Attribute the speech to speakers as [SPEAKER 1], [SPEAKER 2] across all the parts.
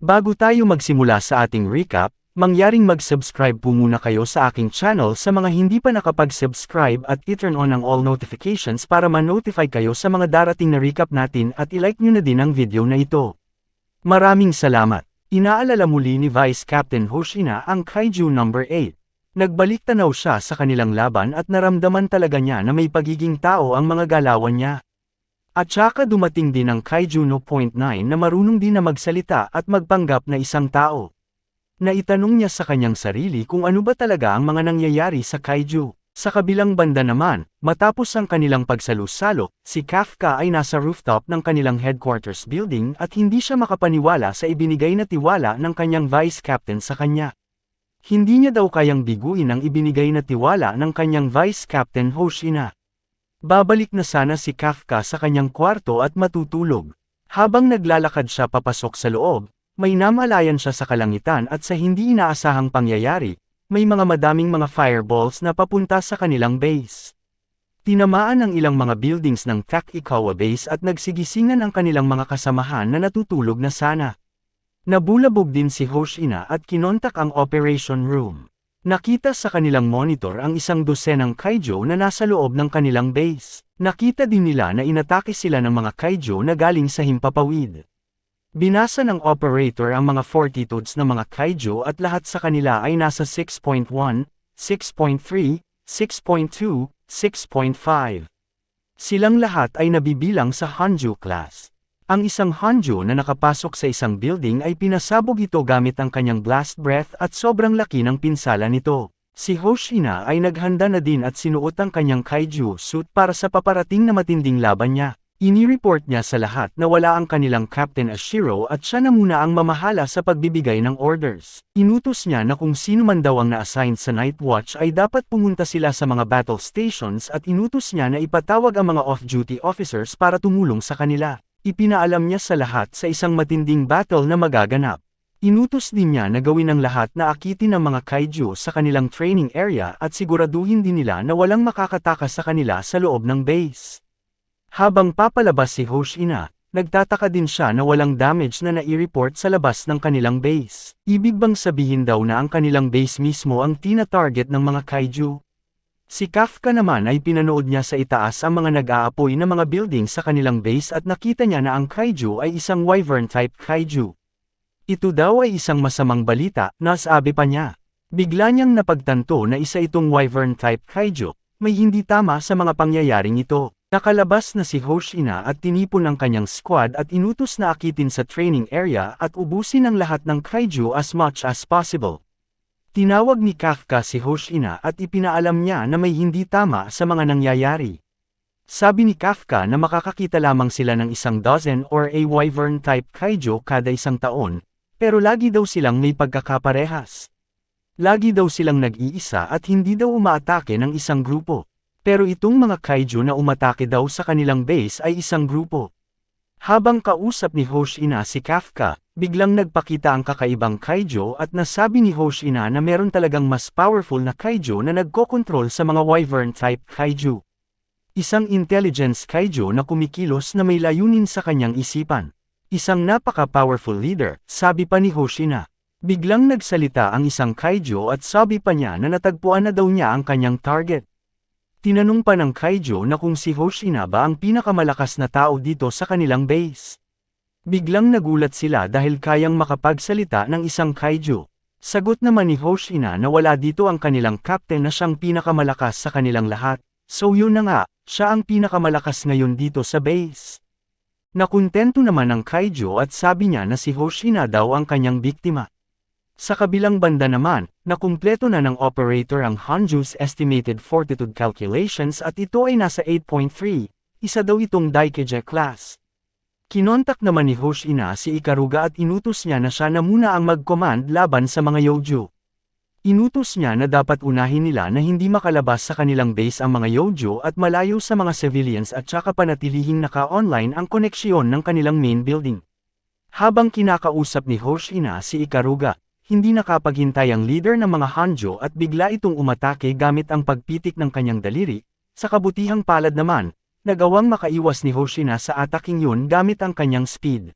[SPEAKER 1] Bago tayo magsimula sa ating recap, mangyaring mag-subscribe po muna kayo sa aking channel sa mga hindi pa nakapag-subscribe at i-turn on ang all notifications para ma-notify kayo sa mga darating na recap natin at i-like nyo na din ang video na ito. Maraming salamat! Inaalala muli ni Vice Captain Hoshina ang Kaiju No. 8. Nagbalik tanaw siya sa kanilang laban at naramdaman talaga niya na may pagiging tao ang mga galawan niya. At saka dumating din ang Kaiju No. 9 na marunong din na magsalita at magpanggap na isang tao. Naitanong niya sa kanyang sarili kung ano ba talaga ang mga nangyayari sa Kaiju. Sa kabilang banda naman, matapos ang kanilang pagsalusalo, si Kafka ay nasa rooftop ng kanilang headquarters building at hindi siya makapaniwala sa ibinigay na tiwala ng kanyang vice captain sa kanya. Hindi niya daw kayang biguin ang ibinigay na tiwala ng kanyang vice captain Hoshina. Babalik na sana si Kafka sa kanyang kwarto at matutulog. Habang naglalakad siya papasok sa loob, may namalayan siya sa kalangitan at sa hindi inaasahang pangyayari, may mga madaming mga fireballs na papunta sa kanilang base. Tinamaan ang ilang mga buildings ng Takikawa base at nagsigisingan ang kanilang mga kasamahan na natutulog na sana. Nabulabog din si Hoshina at kinontak ang operation room. Nakita sa kanilang monitor ang isang dosenang kaiju na nasa loob ng kanilang base. Nakita din nila na inatake sila ng mga kaiju na galing sa himpapawid. Binasa ng operator ang mga fortitudes ng mga kaiju at lahat sa kanila ay nasa 6.1, 6.3, 6.2, 6.5. Silang lahat ay nabibilang sa Hanju class. Ang isang Hanju na nakapasok sa isang building ay pinasabog ito gamit ang kanyang blast breath at sobrang laki ng pinsala nito. Si Hoshina ay naghanda na din at sinuot ang kanyang kaiju suit para sa paparating na matinding laban niya. Inireport niya sa lahat na wala ang kanilang Captain Ashiro at siya na muna ang mamahala sa pagbibigay ng orders. Inutos niya na kung sino man daw ang na-assign sa Night Watch ay dapat pumunta sila sa mga battle stations at inutos niya na ipatawag ang mga off-duty officers para tumulong sa kanila. Ipinaalam niya sa lahat sa isang matinding battle na magaganap. Inutos din niya na gawin ang lahat na akitin ang mga kaiju sa kanilang training area at siguraduhin din nila na walang makakatakas sa kanila sa loob ng base. Habang papalabas si Hoshina, nagtataka din siya na walang damage na nai-report sa labas ng kanilang base. Ibig bang sabihin daw na ang kanilang base mismo ang tina-target ng mga kaiju? Si Kafka naman ay pinanood niya sa itaas ang mga nag-aapoy na mga building sa kanilang base at nakita niya na ang kaiju ay isang wyvern-type kaiju. Ito daw ay isang masamang balita, nasabi pa niya. Bigla niyang napagtanto na isa itong wyvern-type kaiju, may hindi tama sa mga pangyayaring ito. Nakalabas na si Hoshina at tinipon ang kanyang squad at inutos na akitin sa training area at ubusin ang lahat ng kaiju as much as possible. Tinawag ni Kafka si Hoshina at ipinaalam niya na may hindi tama sa mga nangyayari. Sabi ni Kafka na makakakita lamang sila ng 12 or a wyvern-type kaiju kada isang taon, pero lagi daw silang may pagkakaparehas. Lagi daw silang nag-iisa at hindi daw umaatake ng isang grupo. Pero itong mga kaiju na umatake daw sa kanilang base ay isang grupo. Habang kausap ni Hoshina si Kafka, biglang nagpakita ang kakaibang kaiju at nasabi ni Hoshina na meron talagang mas powerful na kaiju na nagkokontrol sa mga wyvern-type kaiju. Isang intelligence kaiju na kumikilos na may layunin sa kanyang isipan. Isang napaka-powerful leader, sabi pa ni Hoshina. Biglang nagsalita ang isang kaiju at sabi pa niya na natagpuan na daw niya ang kanyang target. Tinanong pa ng kaiju na kung si Hoshina ba ang pinakamalakas na tao dito sa kanilang base. Biglang nagulat sila dahil kayang makapagsalita ng isang kaiju. Sagot naman ni Hoshina na wala dito ang kanilang captain na siyang pinakamalakas sa kanilang lahat. So yun na nga, siya ang pinakamalakas ngayon dito sa base. Nakuntento naman ang kaiju at sabi niya na si Hoshina daw ang kanyang biktima. Sa kabilang banda naman, nakumpleto na ng operator ang Hanju's estimated fortitude calculations at ito ay nasa 8.3, isa daw itong Daikeje class. Kinontak naman ni Hoshina si Ikaruga at inutos niya na siya na muna ang mag-command laban sa mga Yoju. Inutos niya na dapat unahin nila na hindi makalabas sa kanilang base ang mga Yoju at malayo sa mga civilians at saka panatilihing naka-online ang koneksyon ng kanilang main building. Habang kinakausap ni Hoshina si Ikaruga, hindi nakapaghintay ang leader ng mga Hanjo at bigla itong umatake gamit ang pagpitik ng kanyang daliri. Sa kabutihang palad naman, nagawang makaiwas ni Hoshina sa ataking yun gamit ang kanyang speed.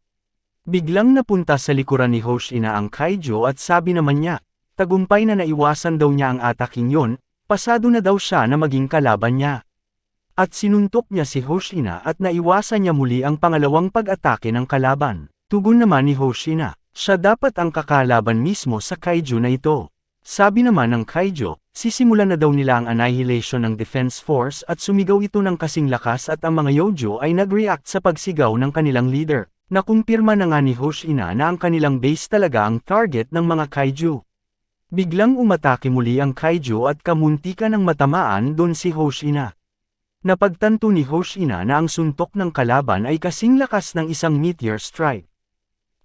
[SPEAKER 1] Biglang napunta sa likuran ni Hoshina ang Kaijo at sabi naman niya, tagumpay na naiwasan daw niya ang ataking yun, pasado na daw siya na maging kalaban niya. At sinuntok niya si Hoshina at naiwasan niya muli ang pangalawang pag-atake ng kalaban. Tugon naman ni Hoshina, siya dapat ang kakalaban mismo sa Kaijo na ito. Sabi naman ng Kaijo, sisimulan na daw nila ang annihilation ng Defense Force at sumigaw ito ng kasing lakas at ang mga Yojo ay nag-react sa pagsigaw ng kanilang leader. Nakumpirma na nga ni Hoshina na ang kanilang base talaga ang target ng mga Kaiju. Biglang umatake muli ang Kaijo at kamuntikan ng matamaan doon si Hoshina. Napagtanto ni Hoshina na ang suntok ng kalaban ay kasing lakas ng isang meteor strike.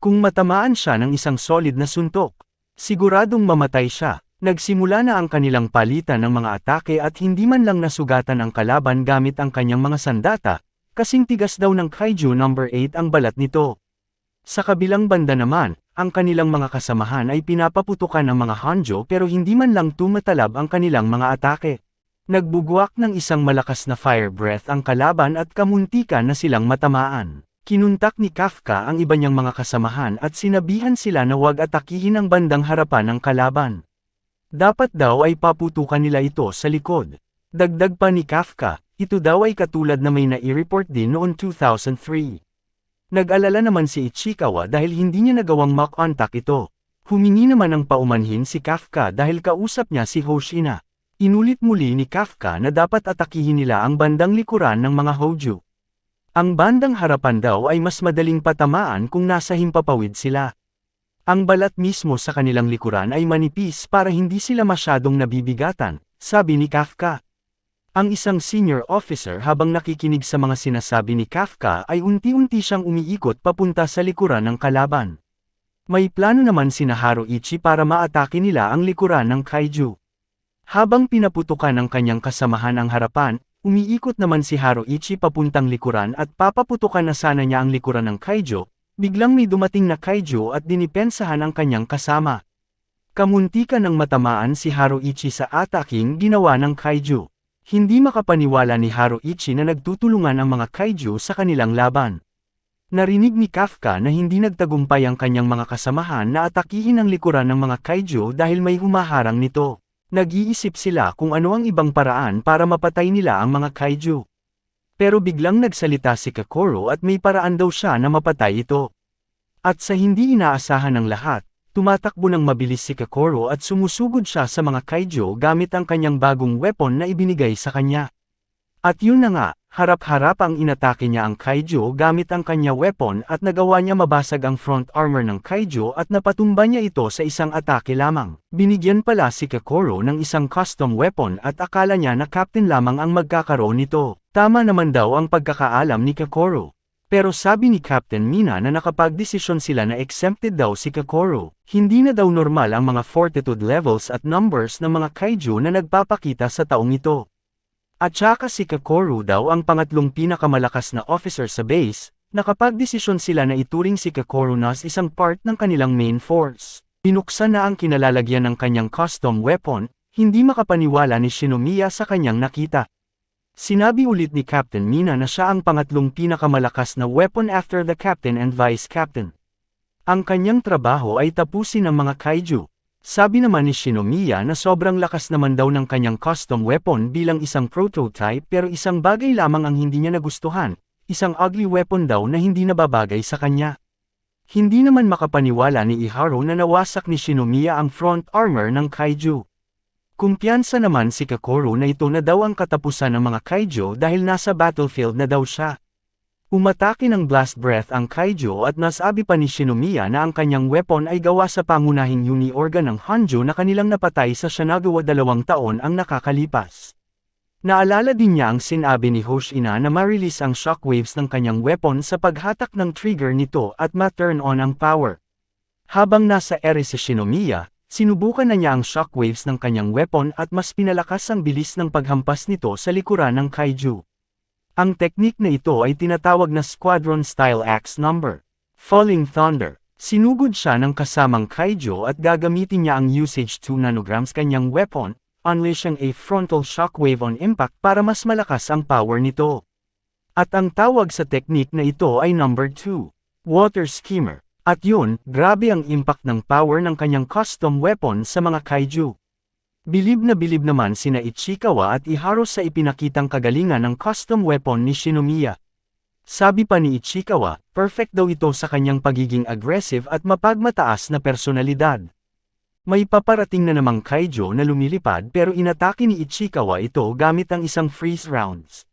[SPEAKER 1] Kung matamaan siya ng isang solid na suntok, siguradong mamatay siya. Nagsimula na ang kanilang palitan ng mga atake at hindi man lang nasugatan ang kalaban gamit ang kanyang mga sandata, kasing tigas daw ng Kaiju number 8 ang balat nito. Sa kabilang banda naman, ang kanilang mga kasamahan ay pinapaputukan ng mga Hanjo pero hindi man lang tumatalab ang kanilang mga atake. Nagbugwak ng isang malakas na fire breath ang kalaban at kamuntikan na silang matamaan. Kinuntak ni Kafka ang iba niyang mga kasamahan at sinabihan sila na huwag atakihin ang bandang harapan ng kalaban. Dapat daw ay paputukan nila ito sa likod. Dagdag pa ni Kafka, ito daw ay katulad na may nai-report din noong 2003. Nag-alala naman si Ichikawa dahil hindi niya nagawang mock contact ito. Humingi naman ng paumanhin si Kafka dahil kausap niya si Hoshina. Inulit muli ni Kafka na dapat atakihin nila ang bandang likuran ng mga Hojo. Ang bandang harapan daw ay mas madaling patamaan kung nasa himpapawid sila. Ang balat mismo sa kanilang likuran ay manipis para hindi sila masyadong nabibigatan, sabi ni Kafka. Ang isang senior officer habang nakikinig sa mga sinasabi ni Kafka ay unti-unti siyang umiikot papunta sa likuran ng kalaban. May plano naman si Haruichi para maatake nila ang likuran ng Kaiju. Habang pinaputukan ng kanyang kasamahan ang harapan, umiikot naman si Haruichi papuntang likuran at papaputukan na sana niya ang likuran ng Kaijo, biglang may dumating na Kaijo at dinipensahan ang kanyang kasama. Kamuntikan ng matamaan si Haruichi sa ataking ginawa ng Kaijo. Hindi makapaniwala ni Haruichi na nagtutulungan ang mga Kaijo sa kanilang laban. Narinig ni Kafka na hindi nagtagumpay ang kanyang mga kasamahan na atakihin ang likuran ng mga Kaijo dahil may humaharang nito. Nag-iisip sila kung ano ang ibang paraan para mapatay nila ang mga Kaiju. Pero biglang nagsalita si Kokoro at may paraan daw siya na mapatay ito. At sa hindi inaasahan ng lahat, tumatakbo ng mabilis si Kokoro at sumusugod siya sa mga Kaiju gamit ang kanyang bagong weapon na ibinigay sa kanya. At yun na nga, harap-harap ang inatake niya ang Kaiju gamit ang kanya weapon at nagawa niya mabasag ang front armor ng Kaiju at napatumba niya ito sa isang atake lamang. Binigyan pala si Kokoro ng isang custom weapon at akala niya na captain lamang ang magkakaroon nito. Tama naman daw ang pagkakaalam ni Kokoro. Pero sabi ni Captain Mina na nakapagdesisyon sila na exempted daw si Kokoro. Hindi na daw normal ang mga fortitude levels at numbers ng mga Kaiju na nagpapakita sa taong ito. At saka si Kokoro daw ang pangatlong pinakamalakas na officer sa base, nakapagdesisyon sila na ituring si Kokoro na isang part ng kanilang main force. Binuksan na ang kinalalagyan ng kanyang custom weapon, hindi makapaniwala ni Shinomiya sa kanyang nakita. Sinabi ulit ni Captain Mina na siya ang pangatlong pinakamalakas na weapon after the captain and vice captain. Ang kanyang trabaho ay tapusin ang mga Kaiju. Sabi naman ni Shinomiya na sobrang lakas naman daw ng kanyang custom weapon bilang isang prototype pero isang bagay lamang ang hindi niya nagustuhan, isang ugly weapon daw na hindi nababagay sa kanya. Hindi naman makapaniwala ni Iharo na nawasak ni Shinomiya ang front armor ng Kaiju. Kumpiyansa naman si Kokoro na ito na daw ang katapusan ng mga Kaiju dahil nasa battlefield na daw siya. Umatake ng blast breath ang Kaiju at nasabi pa ni Shinomiya na ang kanyang weapon ay gawa sa pangunahing uni organ ng Hanjo na kanilang napatay sa Shinagawa 2 taon ang nakakalipas. Naalala din niya ang sinabi ni Hoshina na ma-release ang shockwaves ng kanyang weapon sa paghatak ng trigger nito at ma-turn on ang power. Habang nasa ere si Shinomiya, sinubukan na niya ang shockwaves ng kanyang weapon at mas pinalakas ang bilis ng paghampas nito sa likuran ng Kaiju. Ang teknik na ito ay tinatawag na Squadron Style Axe No. Falling Thunder. Sinugod siya ng kasamang Kaijo at gagamitin niya ang usage 2 nanograms kanyang weapon, unleashing a frontal shockwave on impact para mas malakas ang power nito. At ang tawag sa technique na ito ay number 2, Water Skimmer. At yun, grabe ang impact ng power ng kanyang custom weapon sa mga kaiju. Bilib na bilib naman sina Ichikawa at Iharo sa ipinakitang kagalingan ng custom weapon ni Shinomiya. Sabi pa ni Ichikawa, perfect daw ito sa kanyang pagiging aggressive at mapagmataas na personalidad. May paparating na namang kaijo na lumilipad pero inatake ni Ichikawa ito gamit ang isang freeze rounds.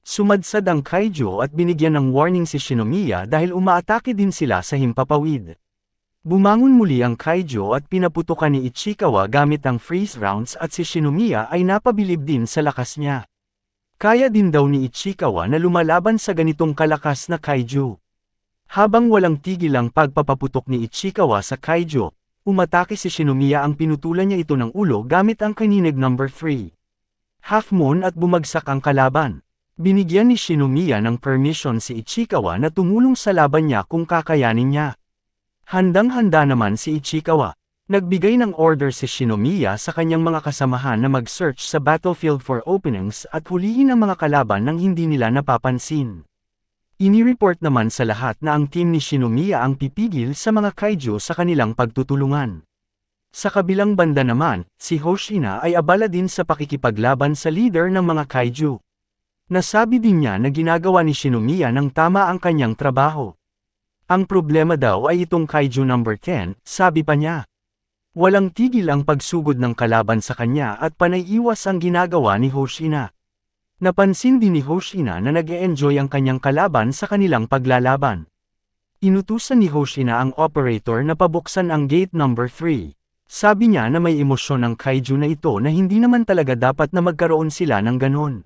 [SPEAKER 1] Sumadsad ang kaijo at binigyan ng warning si Shinomiya dahil umaatake din sila sa himpapawid. Bumangon muli ang kaijo at pinaputukan ni Ichikawa gamit ang freeze rounds at si Shinomiya ay napabilib din sa lakas niya. Kaya din daw ni Ichikawa na lumalaban sa ganitong kalakas na kaiju. Habang walang tigil ang pagpapaputok ni Ichikawa sa kaijo, umatake si Shinomiya ang pinutulan niya ito ng ulo gamit ang kaninig number 3. Half moon at bumagsak ang kalaban. Binigyan ni Shinomiya ng permission si Ichikawa na tumulong sa laban niya kung kakayanin niya. Handang-handa naman si Ichikawa. Nagbigay ng order si Shinomiya sa kanyang mga kasamahan na mag-search sa battlefield for openings at hulihin ang mga kalaban nang hindi nila napapansin. Inireport naman sa lahat na ang team ni Shinomiya ang pipigil sa mga kaiju sa kanilang pagtutulungan. Sa kabilang banda naman, si Hoshina ay abala din sa pakikipaglaban sa leader ng mga kaiju. Nasabi din niya na ginagawa ni Shinomiya ng tama ang kanyang trabaho. Ang problema daw ay itong kaiju number 10, sabi pa niya. Walang tigil ang pagsugod ng kalaban sa kanya at panay-iwas ang ginagawa ni Hoshina. Napansin din ni Hoshina na nag-e-enjoy ang kanyang kalaban sa kanilang paglalaban. Inutusan ni Hoshina ang operator na pabuksan ang gate number 3. Sabi niya na may emosyon ang kaiju na ito na hindi naman talaga dapat na magkaroon sila ng ganon.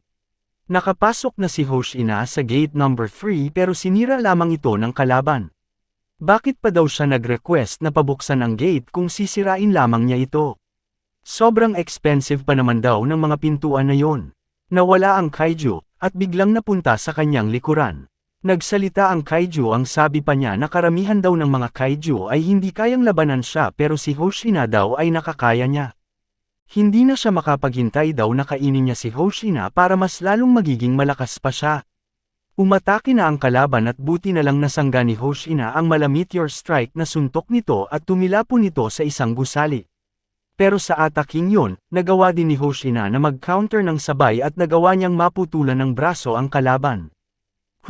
[SPEAKER 1] Nakapasok na si Hoshina sa gate number 3 pero sinira lamang ito ng kalaban. Bakit pa daw siya nag-request na pabuksan ang gate kung sisirain lamang niya ito? Sobrang expensive pa naman daw ng mga pintuan na yon. Nawala ang kaiju, at biglang napunta sa kanyang likuran. Nagsalita ang kaiju ang sabi pa niya na karamihan daw ng mga kaiju ay hindi kayang labanan siya pero si Hoshina daw ay nakakaya niya. Hindi na siya makapaghintay daw na kainin niya si Hoshina para mas lalong magiging malakas pa siya. Umatake na ang kalaban at buti na lang nasangga ni Hoshina ang meteor strike na suntok nito at tumilapon nito sa isang gusali. Pero sa ataking yon, nagawa din ni Hoshina na mag-counter ng sabay at nagawa niyang maputulan ng braso ang kalaban.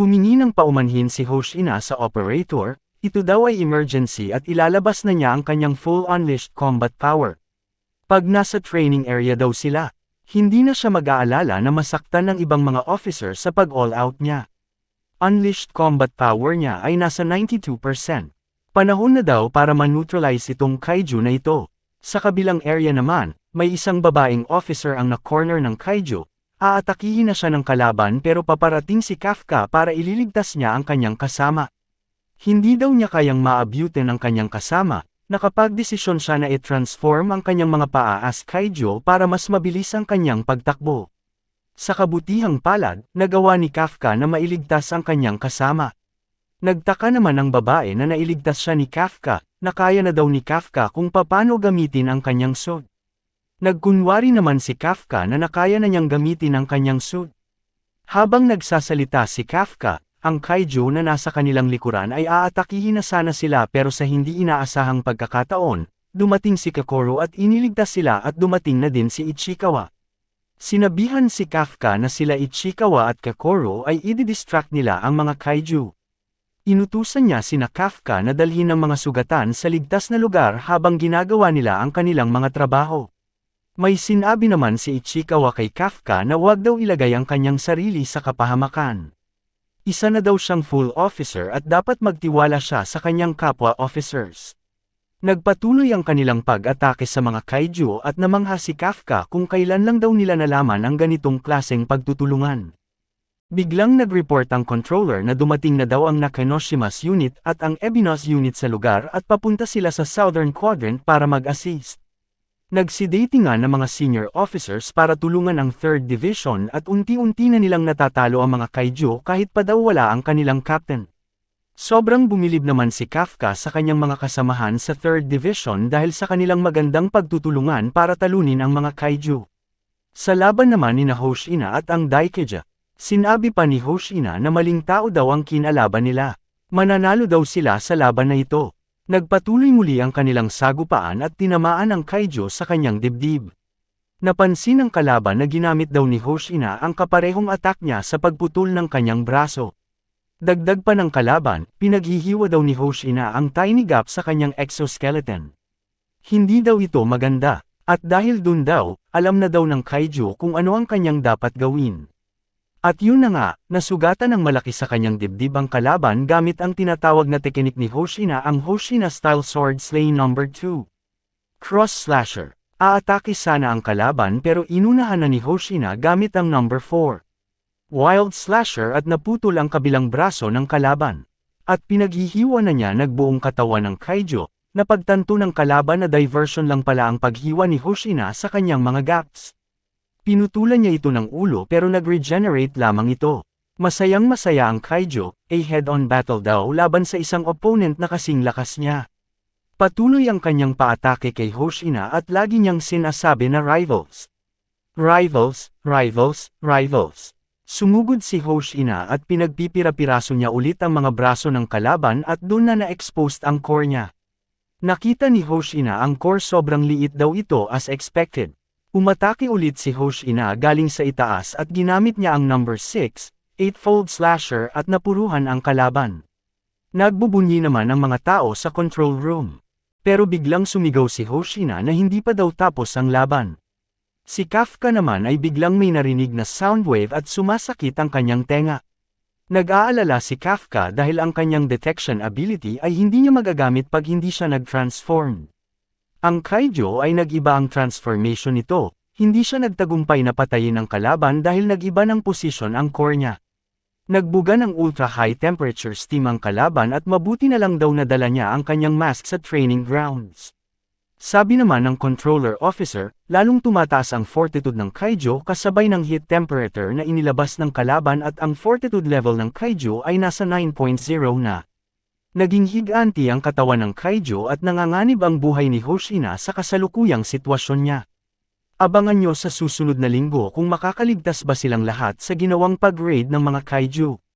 [SPEAKER 1] Humingi ng paumanhin si Hoshina sa operator, ito daw ay emergency at ilalabas na niya ang kanyang full unleashed combat power. Pag nasa training area daw sila, hindi na siya mag-aalala na masaktan ng ibang mga officer sa pag-all-out niya. Unleashed combat power niya ay nasa 92%. Panahon na daw para ma-neutralize itong kaiju na ito. Sa kabilang area naman, may isang babaeng officer ang na-corner ng kaiju. Aatakihin na siya ng kalaban pero paparating si Kafka para ililigtas niya ang kanyang kasama. Hindi daw niya kayang maabutin ang kanyang kasama. Nakapagdesisyon siya na i-transform ang kanyang mga paa as kaiju para mas mabilis ang kanyang pagtakbo. Sa kabutihang palad, nagawa ni Kafka na mailigtas ang kanyang kasama. Nagtaka naman ang babae na nailigtas siya ni Kafka, na kaya na daw ni Kafka kung paano gamitin ang kanyang suit. Nagkunwari naman si Kafka na nakaya na niyang gamitin ang kanyang suit. Habang nagsasalita si Kafka, ang kaiju na nasa kanilang likuran ay aatakihin na sana sila pero sa hindi inaasahang pagkakataon, dumating si Kokoro at iniligtas sila at dumating na din si Ichikawa. Sinabihan si Kafka na sila Ichikawa at Kokoro ay i-distract nila ang mga kaiju. Inutusan niya sina Kafka na dalhin ang mga sugatan sa ligtas na lugar habang ginagawa nila ang kanilang mga trabaho. May sinabi naman si Ichikawa kay Kafka na huwag daw ilagay ang kanyang sarili sa kapahamakan. Isa na daw siyang full officer at dapat magtiwala siya sa kanyang kapwa officers. Nagpatuloy ang kanilang pag-atake sa mga kaiju at namangha si Kafka kung kailan lang daw nila nalaman ang ganitong klaseng pagtutulungan. Biglang nag-report ang controller na dumating na daw ang Nakanoshima's unit at ang Ebinos unit sa lugar at papunta sila sa Southern Quadrant para mag-assist. Nagsidating nga ng mga senior officers para tulungan ang 3rd Division at unti-unti na nilang natatalo ang mga kaiju kahit pa daw wala ang kanilang captain. Sobrang bumilib naman si Kafka sa kanyang mga kasamahan sa 3rd Division dahil sa kanilang magandang pagtutulungan para talunin ang mga kaiju. Sa laban naman ni Hoshina at ang Daikeja, sinabi pa ni Hoshina na maling tao daw ang kinalaban nila. Mananalo daw sila sa laban na ito. Nagpatuloy muli ang kanilang sagupaan at tinamaan ang kaiju sa kanyang dibdib. Napansin ng kalaban na ginamit daw ni Hoshina ang kaparehong attack niya sa pagputol ng kanyang braso. Dagdag pa ng kalaban, pinaghihiwa daw ni Hoshina ang tiny gap sa kanyang exoskeleton. Hindi daw ito maganda, at dahil dun daw, alam na daw ng kaiju kung ano ang kanyang dapat gawin. At yun na nga, nasugatan ng malaki sa kanyang dibdib ang kalaban gamit ang tinatawag na teknik ni Hoshina, ang Hoshina Style Sword Slay No. 2. Cross Slasher. Aatake sana ang kalaban pero inunahan na ni Hoshina gamit ang No. 4. Wild Slasher at naputol ang kabilang braso ng kalaban. At pinaghihiwa na niya nagbuong katawan ng kaiju, napagtanto ng kalaban na diversion lang pala ang paghiwa ni Hoshina sa kanyang mga gaps. Pinutulan niya ito ng ulo pero nag-regenerate lamang ito. Masayang masaya ang kaiju, a head-on battle daw laban sa isang opponent na kasing lakas niya. Patuloy ang kanyang paatake kay Hoshina at lagi niyang sinasabi na rivals. Rivals, rivals, rivals. Sumugod si Hoshina at pinagpipira-piraso niya ulit ang mga braso ng kalaban at doon na na-exposed ang core niya. Nakita ni Hoshina ang core sobrang liit daw ito as expected. Umatake ulit si Hoshina galing sa itaas at ginamit niya ang No. 6, 8-fold slasher at napuruhan ang kalaban. Nagbubunyi naman ang mga tao sa control room. Pero biglang sumigaw si Hoshina na hindi pa daw tapos ang laban. Si Kafka naman ay biglang may narinig na soundwave at sumasakit ang kanyang tenga. Nag-aalala si Kafka dahil ang kanyang detection ability ay hindi niya magagamit pag hindi siya nag-transform. Ang kaiju ay nag-iba ang transformation nito, hindi siya nagtagumpay na patayin ang kalaban dahil nag-iba ng posisyon ang core niya. Nagbuga ng ultra-high temperature steam ang kalaban at mabuti na lang daw nadala niya ang kanyang mask sa training grounds. Sabi naman ng controller officer, lalong tumataas ang fortitude ng kaiju kasabay ng heat temperature na inilabas ng kalaban at ang fortitude level ng kaiju ay nasa 9.0 na. Naging higanti ang katawan ng kaiju at nanganganib ang buhay ni Hoshina sa kasalukuyang sitwasyon niya. Abangan nyo sa susunod na linggo kung makakaligtas ba silang lahat sa ginawang pag-raid ng mga kaiju.